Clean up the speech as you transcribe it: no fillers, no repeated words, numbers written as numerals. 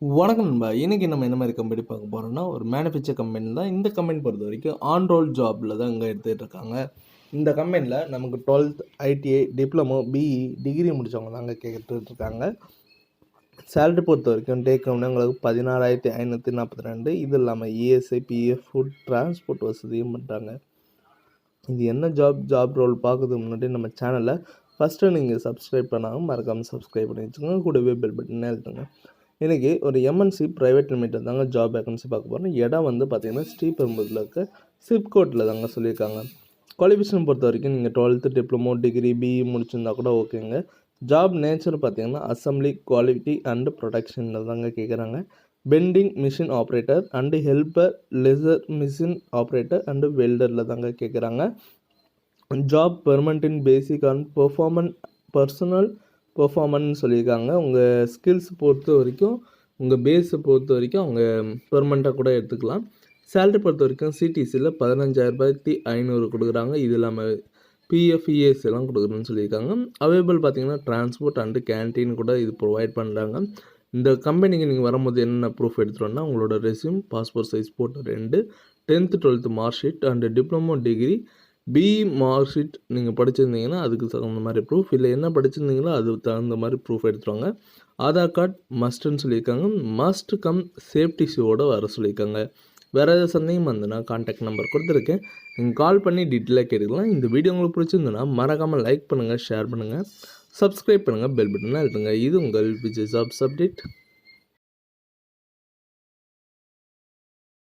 வணக்கம் நண்பா. இன்னைக்கு நம்ம என்ன மாரி கம்பெனி பார்க்க போறோம்னா, ஒரு மேனுஃபேக்சர் கம்பெனி தான். இந்த கம்பெனி பொறுத்தவரைக்கும் ஆன் ரோல் ஜாப்ல தான் இங்க எடுத்துட்டு இருக்காங்க. இந்த கம்பெனில நமக்கு 12th ITI, diploma, BE, degree முடிச்சவங்க தாங்க கேட்டுட்டு இருக்காங்க. சேலரி பொறுத்தவரைக்கும் டேக் ஹோம்னா உங்களுக்கு 16,542. இது இல்லாம இஎஸ்ஐ, பிஎஃப், ஃபுட், டிரான்ஸ்போர்ட் வசதியும் பண்றாங்க. இது என்ன ஜாப் ரோல் பார்க்கறதுக்கு முன்னாடி நம்ம சேனலை ஃபஸ்ட்டு நீங்கள் சப்ஸ்கிரைப் பண்ணாமல் மறக்காமல் சப்ஸ்கிரைப் பண்ணி வச்சுக்கோங்க. கூடவே பெல் பட்டனை அழுத்துங்க. இன்றைக்கி ஒரு எம்என்சி ப்ரைவேட் லிமிடெட் தாங்க ஜாப் வேகன்சி பார்க்க போகிறோம். இடம் வந்து பார்த்திங்கன்னா ஸ்ரீபெரும்புதூரில் இருக்க சிப்கோட்டில் தாங்க சொல்லியிருக்காங்க. குவாலிஃபிகேஷன் பொறுத்த வரைக்கும் நீங்கள் 12th டிப்ளமோ, டிகிரி, பிஇ முடிச்சிருந்தா கூட ஓகேங்க. ஜாப் நேச்சர் பார்த்திங்கன்னா அசம்பிளி, குவாலிட்டி அண்டு ப்ரொடக்ஷனில் தாங்க கேட்குறாங்க. Bending machine operator and helper, laser machine operator and வெல்டரில் தாங்க கேட்குறாங்க. Job permanent in basic and personal performance சொல்லியிருக்காங்க. உங்கள் ஸ்கில்ஸ் பொறுத்த வரைக்கும், உங்கள் பேஸை பொறுத்த வரைக்கும் அவங்க பெர்மனண்ட்டாக கூட எடுத்துக்கலாம். சேலரி பொறுத்த வரைக்கும் சிடிசியில் 15,500 கொடுக்குறாங்க. இது இல்லாமல் பிஎஃப், இஎஸ் எல்லாம் கொடுக்குறேன்னு சொல்லியிருக்காங்க. அவைலபிள் பார்த்தீங்கன்னா டிரான்ஸ்போர்ட் அண்டு கேன்டீன் கூட இது ப்ரொவைட் பண்ணுறாங்க. இந்த கம்பெனிக்கு நீங்கள் வரும்போது என்னென்ன ப்ரூஃப் எடுத்துகிட்டு உங்களோட resume, passport size photo 2, 10th 12th mark sheet and diploma, degree, BE mark sheet நீங்கள் படிச்சிருந்தீங்கன்னா அதுக்கு தகுந்த மாதிரி ப்ரூஃப், இல்லை என்ன படிச்சிருந்தீங்களோ அதுக்கு தகுந்த மாதிரி ப்ரூஃப் எடுத்துருவாங்க. ஆதார் கார்டு மஸ்ட்டுன்னு சொல்லியிருக்காங்க. மஸ்ட் கம் சேஃப்டி ஷூவோடு வர சொல்லியிருக்காங்க. வேறு ஏதாவது சந்தேகம் வந்ததுன்னா கான்டாக்ட் நம்பர் கொடுத்துருக்கேன், நீங்கள் கால் பண்ணி டீட்டெயிலாக கேட்டுக்கலாம். இந்த வீடியோ உங்களுக்கு பிடிச்சிருந்ததுன்னா மறக்காமல் லைக் பண்ணுங்கள், ஷேர் பண்ணுங்கள், சப்ஸ்கிரைப் பண்ணுங்கள், பெல் பட்டனை அழுத்துங்க. இது உங்கள் ஜாப்ஸ் அப்டேட்.